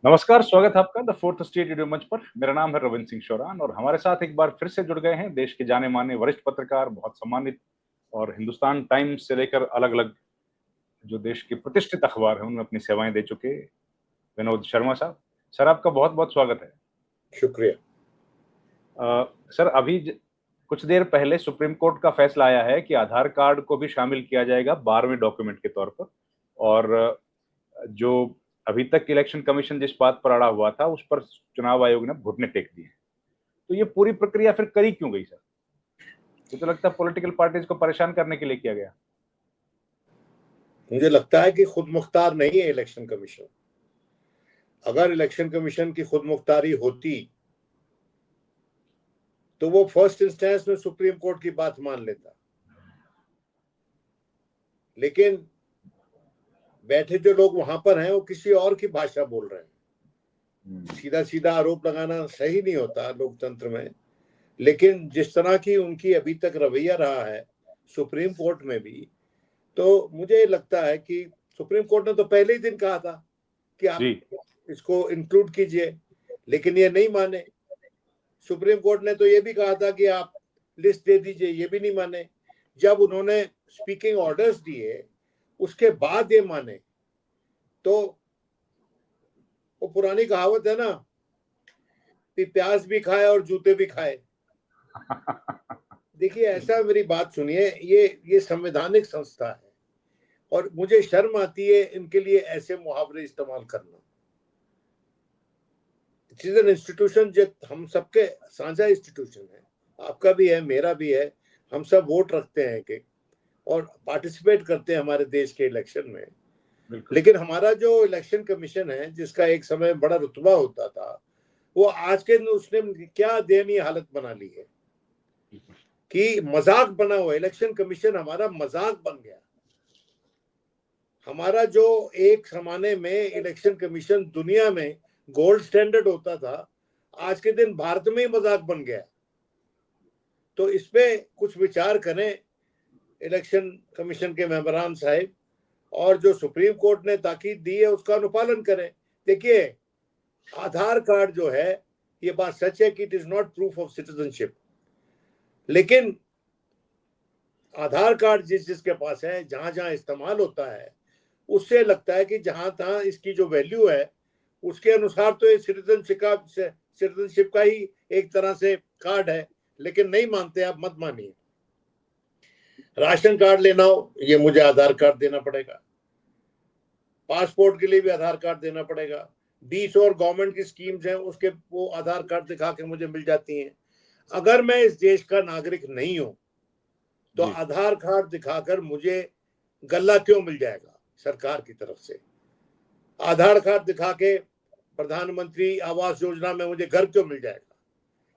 नमस्कार, स्वागत है आपका द फोर्थ स्टेट रेडियो मंच पर। मेरा नाम है रविंद्र सिंह शौरान और हमारे साथ एक बार फिर से जुड़ गए हैं देश के जाने-माने वरिष्ठ पत्रकार, बहुत सम्मानित और हिंदुस्तान टाइम्स से लेकर अलग-अलग जो देश के प्रतिष्ठित अखबार हैं, उनमें अपनी सेवाएँ दे चुके विनोद शर्मा साहब। सर, आपका बहुत-बहुत स्वागत है। शुक्रिया। सर, अभी कुछ देर पहले सुप्रीम कोर्ट का फैसला आया है कि आधार कार्ड को भी शामिल किया जाएगा 12वें डॉक्यूमेंट के तौर पर और जो अभी तक इलेक्शन कमीशन जिस बात पर अड़ा हुआ था, उस पर चुनाव आयोग ने घुटने टेक दिए। तो ये पूरी प्रक्रिया फिर करी क्यों गई सर? ये तो लगता है पॉलिटिकल पार्टीज को परेशान करने के लिए किया गया। मुझे लगता है कि खुद मुख्तार नहीं है इलेक्शन कमीशन। अगर इलेक्शन कमीशन की खुद मुख्तारी होती तो वो फर्स्ट इंस्टेंस में सुप्रीम कोर्ट की बात मान लेता, लेकिन बैठे जो लोग वहां पर हैं वो किसी और की भाषा बोल रहे हैं। सीधा सीधा आरोप लगाना सही नहीं होता लोकतंत्र में, लेकिन जिस तरह की उनकी अभी तक रवैया रहा है सुप्रीम कोर्ट में भी, तो मुझे लगता है कि सुप्रीम कोर्ट ने तो पहले ही दिन कहा था कि आप इसको इंक्लूड कीजिए, लेकिन ये नहीं माने। सुप्रीम कोर्ट ने तो ये भी कहा था कि आप लिस्ट दे दीजिए, ये भी नहीं माने। जब उन्होंने स्पीकिंग ऑर्डर्स दिए उसके बाद ये माने। तो वो पुरानी कहावत है ना कि प्याज भी खाए और जूते भी खाए। देखिए, ऐसा मेरी बात सुनिए, ये संवैधानिक संस्था है और मुझे शर्म आती है इनके लिए ऐसे मुहावरे इस्तेमाल करना। इट इज एन इंस्टीट्यूशन जो हम सबके साझा इंस्टीट्यूशन है, आपका भी है, मेरा भी है। हम सब वोट रखते हैं कि और पार्टिसिपेट करते हैं हमारे देश के इलेक्शन में। लेकिन हमारा जो इलेक्शन कमीशन है, जिसका एक समय बड़ा रुतबा होता था, वो आज के दिन उसने क्या दयनीय हालत बना ली है कि मजाक बना हुआ। इलेक्शन कमीशन हमारा मजाक बन गया। हमारा जो एक जमाने में इलेक्शन कमीशन दुनिया में गोल्ड स्टैंडर्ड होता था, आज के दिन भारत में ही मजाक बन गया। तो इस पे कुछ विचार करें इलेक्शन कमीशन के मेंबरान साहब, और जो सुप्रीम कोर्ट ने ताकीद दी है उसका अनुपालन करें। देखिए, आधार कार्ड जो है, ये बात सच है कि it is not proof of citizenship, लेकिन आधार कार्ड जिसके पास है, जहां जहां इस्तेमाल होता है, उससे लगता है कि जहां तहां इसकी जो वैल्यू है उसके अनुसार तो ये सिटीजनशिप का ही एक तरह से कार्ड है। लेकिन नहीं मानते आप, मत मानिए। राशन कार्ड लेना हो, ये मुझे आधार कार्ड देना पड़ेगा। पासपोर्ट के लिए भी आधार कार्ड देना पड़ेगा। 20 और गवर्नमेंट की स्कीम्स हैं, उसके वो आधार कार्ड दिखा के मुझे मिल जाती हैं। अगर मैं इस देश का नागरिक नहीं हूं तो आधार कार्ड दिखाकर मुझे गल्ला क्यों मिल जाएगा सरकार की तरफ से? आधार कार्ड दिखा के प्रधानमंत्री आवास योजना में मुझे घर क्यों मिल जाएगा?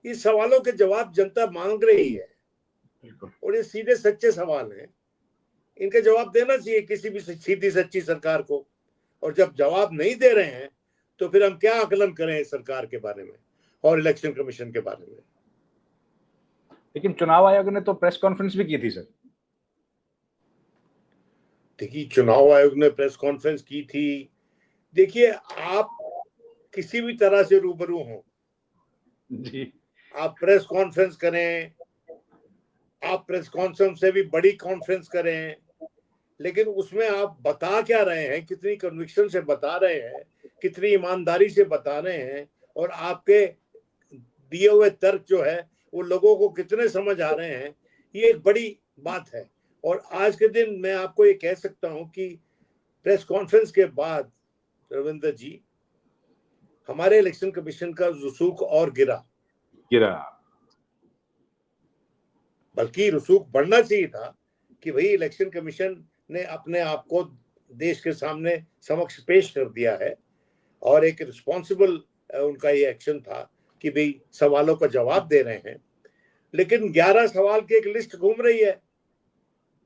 इस सवालों के जवाब जनता मांग रही है और ये सीधे सच्चे सवाल हैं। इनके जवाब देना चाहिए किसी भी सीधी सच्ची सरकार को। और जब जवाब नहीं दे रहे हैं तो फिर हम क्या आकलन करें सरकार के बारे में और इलेक्शन कमीशन के बारे में? लेकिन चुनाव आयोग ने तो प्रेस कॉन्फ्रेंस भी की थी सर। देखिए, चुनाव आयोग ने प्रेस कॉन्फ्रेंस की थी। देखिए, आप किसी भी तरह से रूबरू हो जी, आप प्रेस कॉन्फ्रेंस करें, आप प्रेस कॉन्फ्रेंस से भी बड़ी कॉन्फ्रेंस करें, लेकिन उसमें आप बता क्या रहे हैं, कितनी कन्विक्शन से बता रहे हैं, कितनी ईमानदारी से बता रहे हैं, और आपके दिए हुए तर्क जो है वो लोगों को कितने समझ आ रहे हैं, ये एक बड़ी बात है। और आज के दिन मैं आपको ये कह सकता हूं कि प्रेस कॉन्फ्रेंस के बाद रविंद्र जी, हमारे इलेक्शन कमीशन का रसूख और गिरा। बल्कि रसूख बढ़ना चाहिए था कि भाई इलेक्शन कमीशन ने अपने आप को देश के सामने समक्ष पेश कर दिया है और एक रिस्पॉन्सिबल उनका ये एक्शन था कि भाई सवालों का जवाब दे रहे हैं। लेकिन 11 सवाल की एक लिस्ट घूम रही है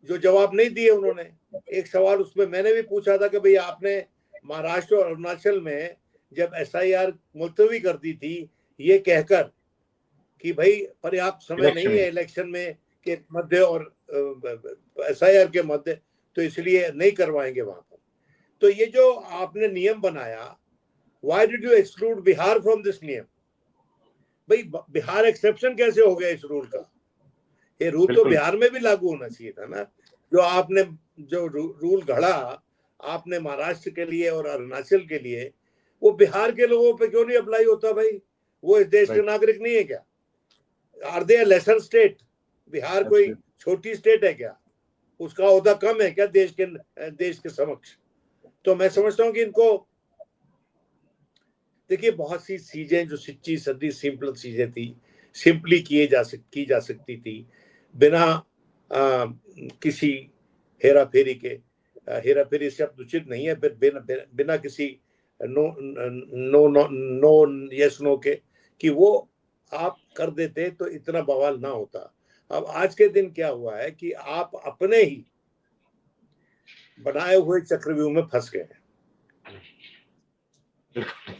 जो जवाब नहीं दिए उन्होंने। एक सवाल उसमें मैंने भी पूछा था कि भाई आपने महाराष्ट्र और अरुणाचल में जब एसआईआर मुलतवी कर दी थी ये कहकर कि भाई पर्याप्त समय नहीं है इलेक्शन में के मध्य और एसआईआर के मध्य, तो इसलिए नहीं करवाएंगे वहां पर। तो ये जो आपने नियम बनाया why did you exclude Bihar from this नियम? भाई बिहार एक्सेप्शन कैसे हो गया इस रूल का? ये रूल तो बिहार में भी लागू होना चाहिए था ना। जो आपने जो रूल घड़ा आपने महाराष्ट्र के लिए और अरुणाचल के लिए, वो बिहार के लोगों पे क्यों नहीं अप्लाई होता भाई? वो इस देश के नागरिक नहीं है क्या? Are they lesser state? Bihar कोई छोटी स्टेट है क्या? उसका ओहदा कम है क्या देश के समक्ष? तो मैं समझता हूँ कि इनको, देखिए बहुत सी चीजें जो सच्ची सदी सिंपल चीजें थी, सिंपली की जा सकती थी बिना किसी हेरा फेरी के। हेरा फेरी शब्द उचित नहीं है, बिना किसी नो यस नो के, कि वो आप कर देते तो इतना बवाल ना होता। अब आज के दिन क्या हुआ है कि आप अपने ही बनाए हुए चक्रव्यूह में फंस गए हैं।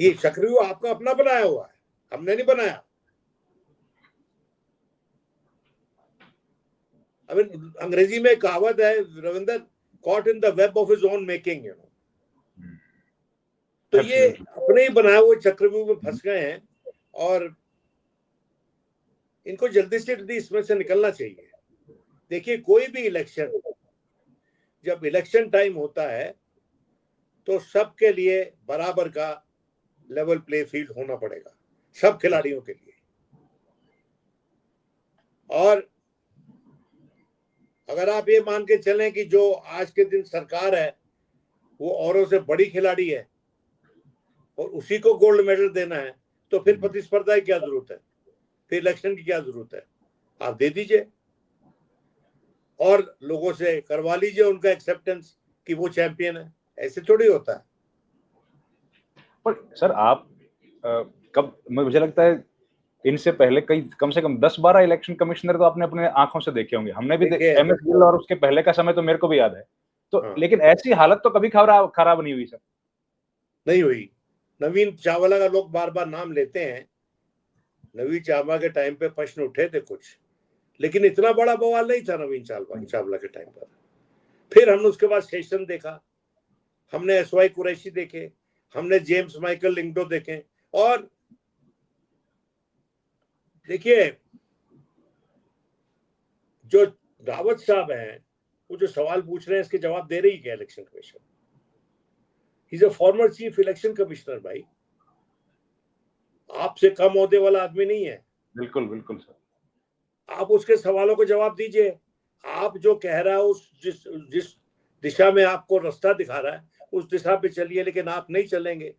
ये चक्रव्यूह आपका अपना बनाया हुआ है, हमने नहीं बनाया। अब अंग्रेजी में कहावत है Ravinder, caught in the web of his own making, you know। तो ये अपने ही बनाए हुए चक्रव्यूह में फंस गए हैं और इनको जल्दी से जल्दी इसमें से निकलना चाहिए। देखिए कोई भी इलेक्शन, जब इलेक्शन टाइम होता है तो सबके लिए बराबर का लेवल प्ले फील्ड होना पड़ेगा, सब खिलाड़ियों के लिए। और अगर आप ये मान के चलें कि जो आज के दिन सरकार है वो औरों से बड़ी खिलाड़ी है और उसी को गोल्ड मेडल देना है, तो फिर प्रतिस्पर्धा की क्या जरूरत है? फिर इलेक्शन की क्या जरूरत है? आप दे दीजिए और लोगों से करवा लीजिए उनका एक्सेप्टेंस कि वो चैंपियन है। ऐसे थोड़ी होता है। पर सर आप कब, मुझे लगता है इनसे पहले कई कम से कम 10-12 इलेक्शन कमिश्नर तो आपने अपने आंखों से देखे होंगे। हमने भी एमएस गिल और उसके पहले का समय तो मेरे को भी याद है। तो लेकिन ऐसी हालत तो कभी खराब नहीं हुई सर। नहीं हुई। नवीन चावला का लोग बार बार नाम लेते हैं। नवीन चावला के टाइम पे प्रश्न उठे थे कुछ, लेकिन इतना बड़ा बवाल नहीं था नवीन चावला के टाइम पर। फिर हमने उसके बाद सेशन देखा, हमने एसवाई कुरैशी देखे, हमने जेम्स माइकल लिंगडो देखे। और देखिए जो रावत साहब हैं वो जो सवाल पूछ रहे हैं इसके जवाब दे रही क्या election commission? He is a former chief election commissioner भाई, आपसे कम ओहदे वाला आदमी नहीं है। बिल्कुल बिल्कुल सर। आप उसके सवालों को जवाब दीजिए। आप जो कह रहा है उस जिस दिशा में आपको रास्ता दिखा रहा है उस दिशा पे चलिए, लेकिन आप नहीं चलेंगे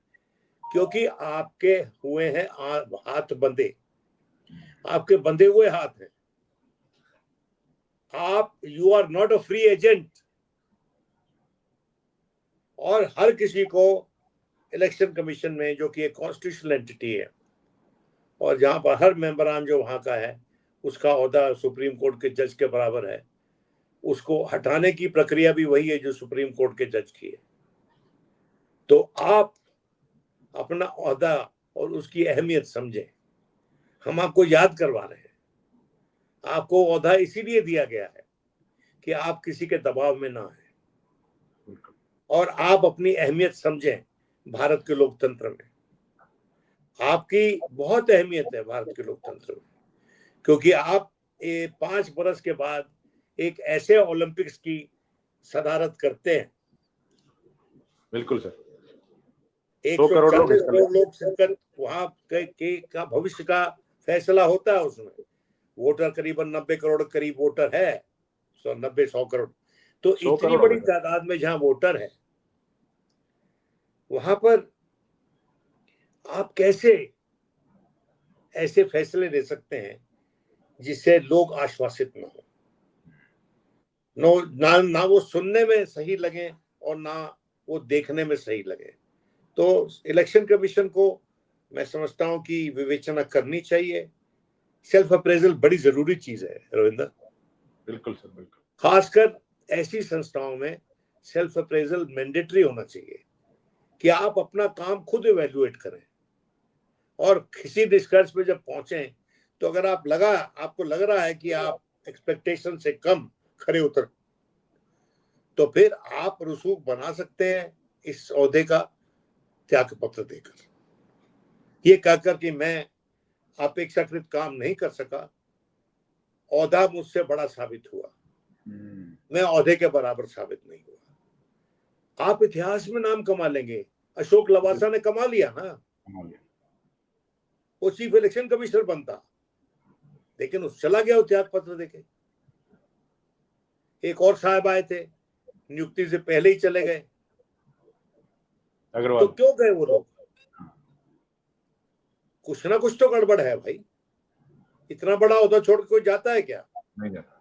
क्योंकि आपके हुए हैं हाथ बंधे, आपके बंधे हुए हाथ हैं। आप you are not a free agent. और हर किसी को इलेक्शन कमीशन में, जो कि एक कॉन्स्टिट्यूशनल एंटिटी है और जहां पर हर मेंबरान जो वहां का है उसका ओहदा सुप्रीम कोर्ट के जज के बराबर है, उसको हटाने की प्रक्रिया भी वही है जो सुप्रीम कोर्ट के जज की है। तो आप अपना ओहदा और उसकी अहमियत समझें। हम आपको याद करवा रहे हैं, आपको ओहदा इसीलिए दिया गया है कि आप किसी के दबाव में ना आए और आप अपनी अहमियत समझें। भारत के लोकतंत्र में आपकी बहुत अहमियत है, भारत के लोकतंत्र में, क्योंकि आप 5 बरस के बाद एक ऐसे ओलंपिक्स की सदारत करते हैं। बिल्कुल सर। 140 करोड़ लोग शिरकत, वहां का भविष्य का फैसला होता है उसमें। वोटर करीबन 90 करोड़ करीब वोटर है, 100 करोड़। तो इतनी बड़ी तादाद में जहां वोटर है वहां पर आप कैसे ऐसे फैसले ले सकते हैं जिससे लोग आश्वासित न हो, ना वो सुनने में सही लगे और ना वो देखने में सही लगे। तो इलेक्शन कमीशन को मैं समझता हूं कि विवेचना करनी चाहिए। सेल्फ अप्रेजल बड़ी जरूरी चीज है रविंदर। बिल्कुल सर, बिल्कुल। खासकर ऐसी संस्थाओं में सेल्फ अप्रेजल मैंडेटरी होना चाहिए कि आप अपना काम खुद इवेल्युएट करें और किसी निष्कर्ष पे जब पहुंचे तो अगर आपको लग रहा है कि आप एक्सपेक्टेशन से कम खरे उतर, तो फिर आप रसूख बना सकते हैं इस ओहदे का त्याग पत्र देकर। ये कहकर कि मैं अपेक्षाकृत काम नहीं कर सका, औहदा मुझसे बड़ा साबित हुआ, मैं औहदे के बराबर साबित नहीं हुआ। आप इतिहास में नाम कमा लेंगे, अशोक लवासा ने कमा लिया ना, वो चीफ इलेक्शन कमिश्नर बनता, लेकिन उस चला गया त्याग पत्र देके। एक और साहब आए थे, नियुक्ति से पहले ही चले गए, तो क्यों गए वो लोग? कुछ ना कुछ तो गड़बड़ है भाई, इतना बड़ा औहदा छोड़ के कोई जाता है क्या? नहीं जाता।